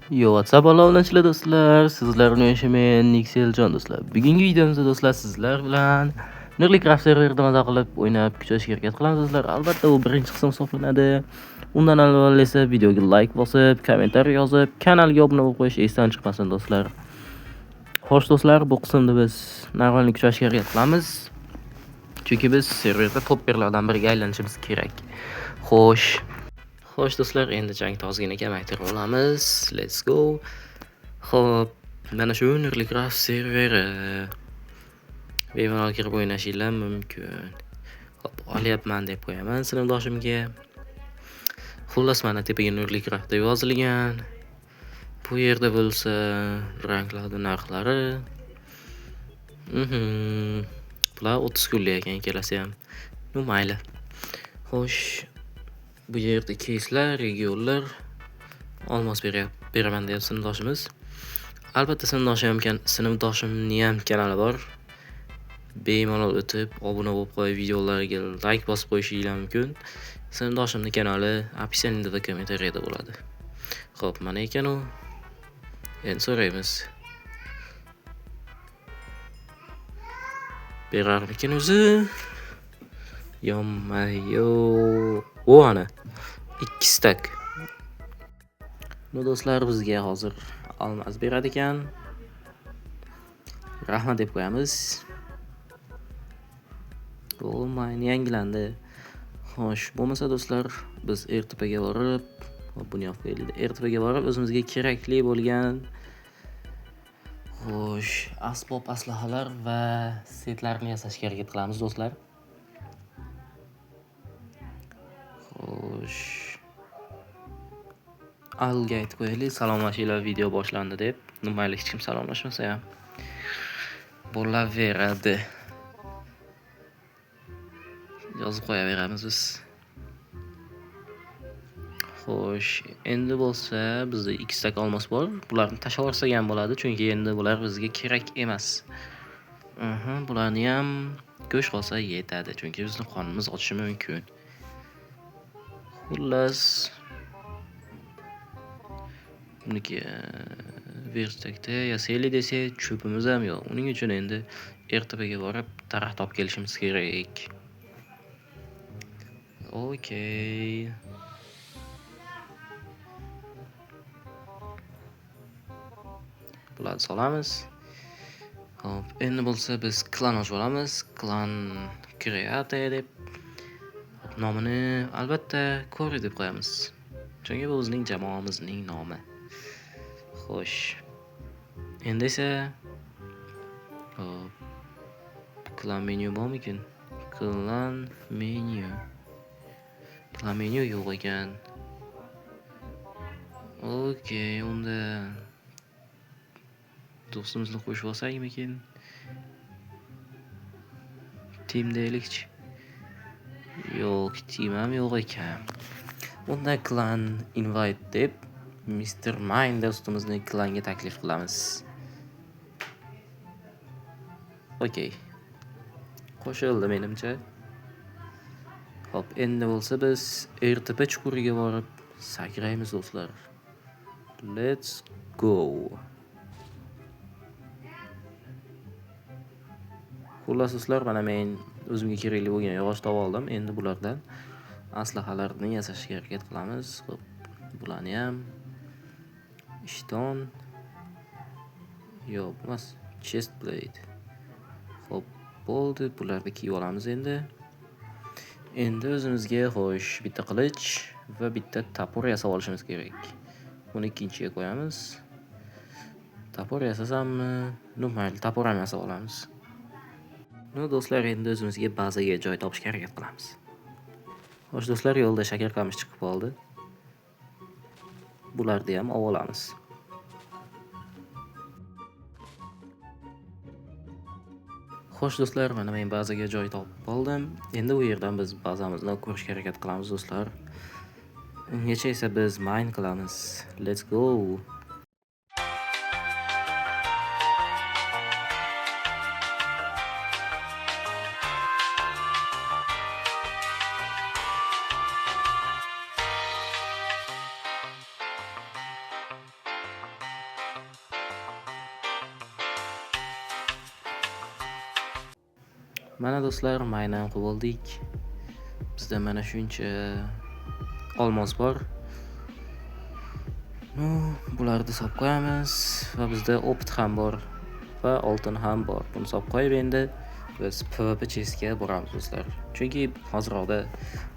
Yo, WhatsApp aloqalanishlar do'stlar. Sizlar bilan yashaman Nixeljon do'stlar. Bugungi videomizda do'stlar sizlar bilan Nurli Craft serverida maza qilib o'ynab kuchashga harakat qilamiz do'stlar. Albatta u birinchi qism hisoblanadi. Undan avval esa videoga like bosib, kommentariy yozib, kanalga obuna bo'lib qo'yish esdan chiqmasin do'stlar. Xo'sh do'stlar, bu qismda biz normalni kuchashga harakat qilamiz. Chunki biz serverda topperlardan biriga aylanishimiz kerak. Xo'sh do'stlar, endi jangni ozgina kamaytirib olamiz. Let's go. Xo'p, mana shu Nurli Craft serveri. Bemalol kirib o'ynashinglar mumkin. Xo'p, olyapman deb qo'yaman sinfdoshimga. Xullas, mana tepaga Nurli Craft deb yozilgan. Bu yerda bo'lsa ranglarning narxlari. Bular 30 kunlik ekan ikkalasi ham. Nu mayli. Xo'sh, bu yerda keyslar, regionlar olmos beraman deyapti sinfdoshimiz. Albatta sinfdoshimning ham kanali bor. Bemalol o'tib, obuna bo'lib qo'yib, videolarga like bosib qo'yishingiz mumkin. Sinfdoshimning kanali описаниеda va kommentariyada bo'ladi. Xo'p, mana ekan u. Endi so'raymiz. Berarmikin o'zi? Yommayo. O ana. 2 stak. Nu do'stlar, bizga hozir olmos beradi ekan. Rahmat deb qo'yamiz. O, mayni yangilandi. Xo'sh, bo'lmasa do'stlar, biz RTPga borib, buni yopib qo'yaylik. RTPga borib o'zimizga kerakli bo'lgan xo'sh, asbob aslahalar va setlarni yasashga harakat qilamiz do'stlar. Xo'sh. Alga aytib qo'yaylik, salomlashinglar, video boshlandi deb. Mayli, hech kim salomlashmasa ham bo'laveradi. Yozib qo'yaveramiz biz. Xo'sh, endi bo'lsa bizda 2 stak olmos bor. Bularni tashlab yuborsak ham bo'ladi, chunki endi bular bizga kerak emas. Bularni ham go'sht olsa yetadi, chunki bizning qonimiz ochishi mumkin. Xullas, buniki verstakda yasaylik desa, cho'pimiz ham yo'q. Uning uchun endi RTPga borib taraq topib kelishimiz kerak. Okey. Bularni solamiz. Hop, endi bo'lsa biz klan ochib olamiz. Klan create deb nomini albatta Kori deb qo'yamiz. Chunki bu bizning jamoamizning nomi. Xo'sh. Endi esa klan menyu bormikin? Klan menyu yo'q ekan. Okey, unda do'stimizni qo'shib olsakmikin? Team deylikchi. Yo'q, team ham yo'q ekan. Unda klan invite deb Mr. Mine do'stimizni klanga taklif qilamiz. Okey. Qo'shildi menimcha. Hop, endi bo'lsa biz RTP chuquriga borib sakraymiz do'stlar. Let's go. Xullas do'stlar, mana men o'zimga kerakli bo'lgan yog'och topib oldim. Endi bulardan aslahalarni yasashga harakat qilamiz. Xo'p, bularni ham ishton yo'q emas, chest plate. Xo'p, bo'ldi, bularni kiyib olamiz endi. Endi o'zimizga xo'sh, bitta qilich va bitta tapor yasab olishimiz kerak. Buni ikkinchiga qo'yamiz. Tapor yasasammi? Mayli, tapor ham yasab olamiz. Nu do'stlar, endi o'zimizga bazaga joy topishga harakat qilamiz. Xo'sh do'stlar, yo'lda shakar qamish chiqib qoldi. Bularni ham olib olamiz. Xo'sh do'stlar, mana men bazaga joy topib oldim. Endi u yerdan biz bazamizni ko'rishga harakat qilamiz do'stlar. Ungacha esa biz mine qilamiz. Let's go. Mana do'stlar, mayni ham qilib oldik. Bizda mana shuncha olmos bor. Bularni solib qo'yamiz va bizda opt ham bor va oltin ham bor. Buni solib qo'yib endi biz PvP chestga boramiz do'stlar. Chunki hozirda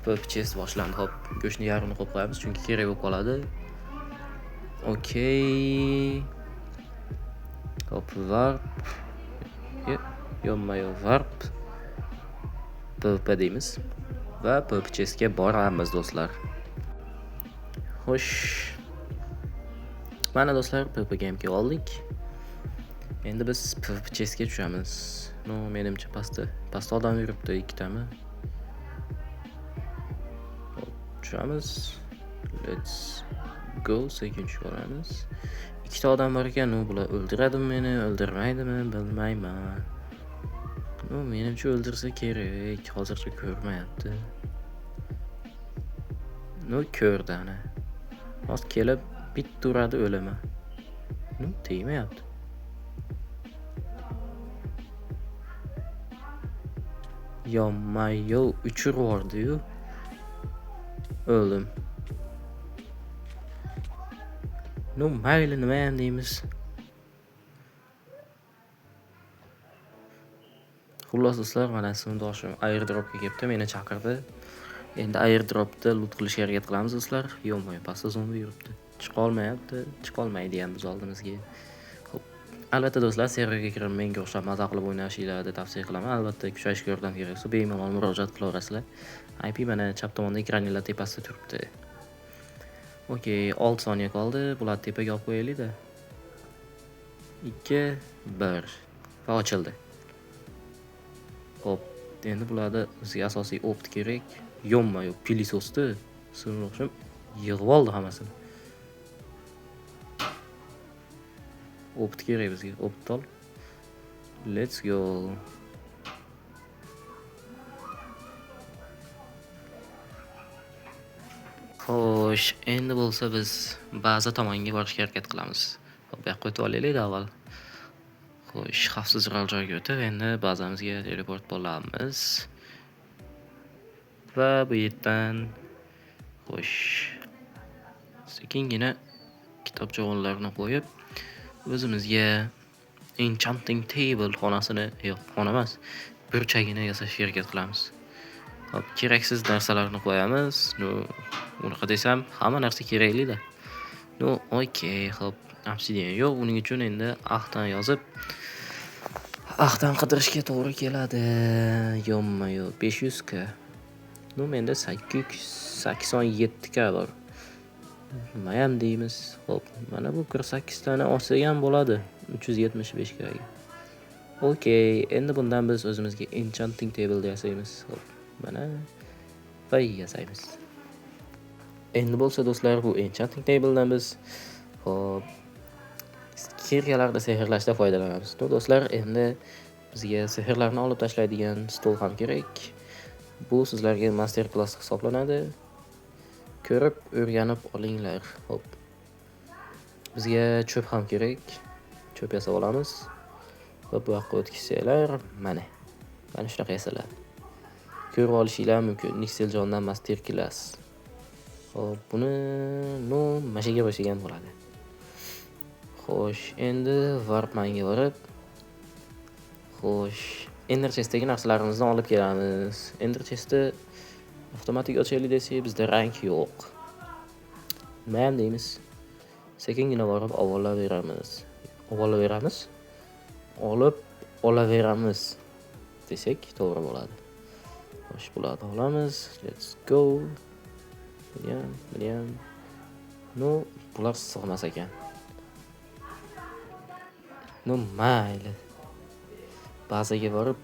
PvP chest boshlandi. Hop, go'shtni yarmini qo'yib qo'yamiz chunki kerak bo'lib qoladi. Okey. Hop, warp. Yo'q, warp. PvP deymiz va PvP chestga boramiz do'stlar. Xo'sh. Mana do'stlar, PvP game'ga oldik. Endi biz PvP chestga tushamiz. Menimcha pastda odam yuribdi, ikkitami. Tushamiz. Let's go. Sekin tushamiz. Ikkita odam bor ekan, bular o'ldiradimi meni, o'ldirmaydimi, bilmayman. Menimcha o'ldirsa kerak, hozircha ko'rmayapti. Ko'rdi ana. Hozir kelib bitta uradi, o'laman. Tegmayapti. Yo, uchur bordi-yu. O'ldim. Mayli, nima ham deymiz. Xullas do'stlar, mana sinfdoshim airdropga kelibdi, meni chaqirdi. Endi airdropda loot qilishga harakat qilamiz do'stlar. Yo'q, pastda zombi yuribdi. Chiqa olmaydi ham biz oldimizga. Xo'p, albatta do'stlar, serverga kirib menga o'xshab maza qilib o'ynashinglarni tavsiya qilaman. Albatta, kuchayishga yordam kerak bo'lsa, bemalol murojaat qilaverasizlar. IP mana chap tomonda ekraninglar tepasida turibdi. Okey, 6 soniya qoldi. Bularni tepaga olib qo'yaylik-da. 2, 1 va ochildi. Hop, endi bularda bizga asosiy opt kerak. Yo'q, pilisosni sinroqshim yig'ib oldi hammasini. Opt kerak bizga, opt ol. Let's go. Xo'sh, endi bo'lsa biz baza tomonga borishga harakat qilamiz. Hop, bu yoqqa o'tib olaylik avval. Xo'sh, xavfsizroq joyga o'tib, endi bazamizga teleport bo'lamiz. Va bu yerdan xo'sh, sekingina kitobcha o'g'inlarni qo'yib, o'zimizga enchanting table xonasini, xona emas, burchagini yasashga harakat qilamiz. Hop, keraksiz narsalarni qo'yamiz. Unaqa desam, hamma narsa kerakli-da. Okey, hop, obsidian yo'q, uning uchun endi axtan yozib qidirishga to'g'ri keladi. Yo'q, 500 k. Menda 817 k bor. Nima ham deymiz? Hop, mana bu 48 tani olsak ham bo'ladi. 375 k ga. Okey, endi bundan biz o'zimizga enchanting table yasaymiz. Hop, mana va yasaymiz. Endi bo'lsa do'stlar, bu enchanting tabledan biz hop kiryalarda sehrlashda foydalanamiz. Do'stlar, endi bizga sehrlarni olib tashlaydigan stol ham kerak. Bu sizlarga master class hisoblanadi. Ko'rib, o'rganib olinglar. Hop. Bizga cho'p ham kerak. Cho'p yasab olamiz. Hop, bu yoqqa o'tkazsanglar, mana shunaqa yasaladi. Ko'rib olishinglar mumkin. Nixeljondan master class. Hop, buni mashaga boshlagan bo'ladi. Xo'sh, endi warp manga borib, xo'sh, ender chestdagi narsalarimizni olib kelamiz. Ender chestni avtomatik ochaylik desak, bizda rank yo'q. Nima ham deymiz? Sekingina borib olaveramiz desak to'g'ri bo'ladi. Xo'sh, bularni olamiz. Let's go. Bilyan. Bular sig'mas ekan. Mayli. Bazaga borib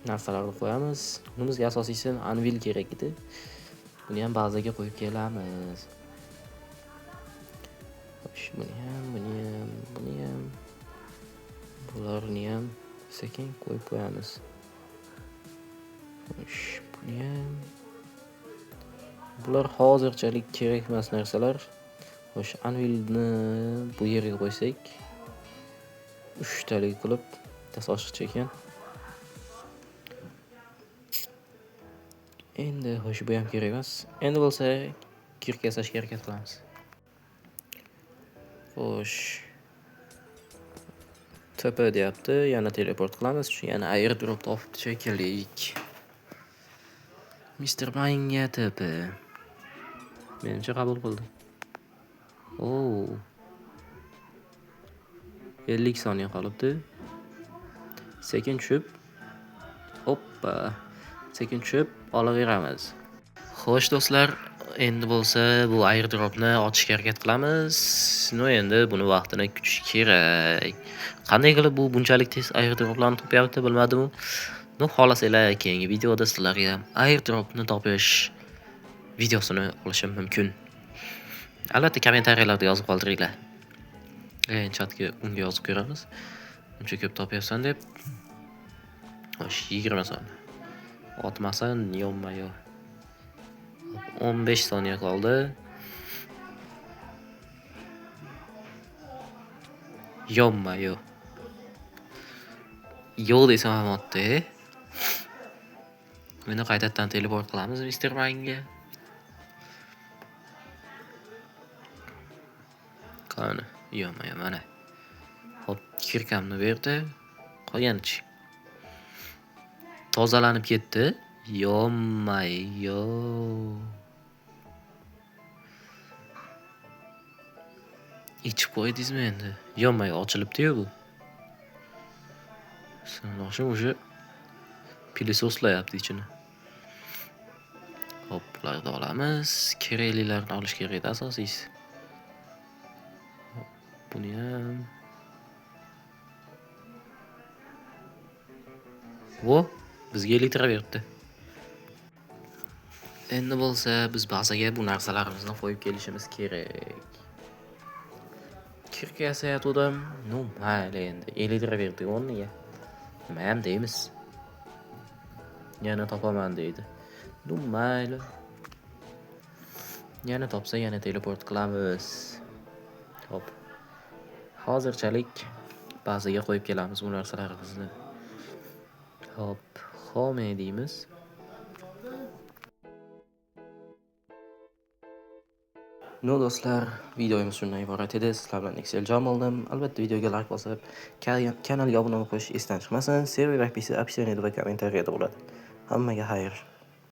narsalarni qo'yamiz. Bunimizga asosiysi anvil kerak edi. Buni ham bazaga qo'yib kelamiz. Xo'sh, buni ham. Bularni ham sekin qo'yib qo'yamiz. Xo'sh, buni ham. Bular hozirchalik kerak emas narsalar. Xo'sh, anvilni bu yerga qo'ysak, 3 talik qilib tasoshiqcha ekan. Endi xo'sh bu ham kerak emas. Endi bo'lsa kirka yasashga harakat qilamiz. Xo'sh. Tepa deyapti, yana teleport qilamiz. Yana airdrop topibdi shekilli. Mr. Manga tepa. Menimcha qabul qildi. Oo. 50 soniya qolibdi. Sekin tushib. Hoppa. Sekin tushib olaveramiz. Xo'sh do'stlar, endi bo'lsa bu airdropni ochishga harakat qilamiz. Endi buni vaqtini kutish kerak. Qanday qilib bu bunchalik tez airdroplarni topyapti bilmadim. Xohlasanglar keyingi videoda sizlarga airdropni topish videosini olishim mumkin. Albatta kommentariyalarda yozib qoldiringlar. Chatga unga yozib ko'ramiz. Uncha ko'p topyapsan deb. Xo'sh, 20 soniya. Otmasan, yonma-yo. 15 soniya qoldi. Yonma-yo. Yo'q desam ham otdi. Buni qaytadan teleport qilamiz Mr. Manga. Qani, yonma-yo mana. Hop, kirkamni berdi. Qolganichi. Tozalanib ketdi. Yonma-yo. İchib qo'ydingizmi endi? Yonmay ochilibdi-yu bu. Sanoqchi o'sha pilososlayapti ichini. Hop, bularni olamiz. Keraklilarni olish kerak asosiysi. Buni ham. Vo, bizga elitiraverdi. Endi bo'lsa biz bazaga bu narsalarimizni qo'yib kelishimiz kerak. Kirka yasayotgandim. Mayli endi elitiraverdi o'rniga. Nima ham deymiz? Yana topaman deydi. Mayli. Yana topsa yana teleport qilamiz. Hop. Hozirchalik bazaga qo'yib kelamiz bu narsalarimizni. Hop, home deymiz. Do'stlar, videomiz shundan iborat edi. Sizlar bilan Excel oldim. Albatta videoga like bosib, kanalga obuna bo'lish esdan chiqmasin. Server IP'si opsioniyada va kommentariyada bo'ladi. Hammaga xayr.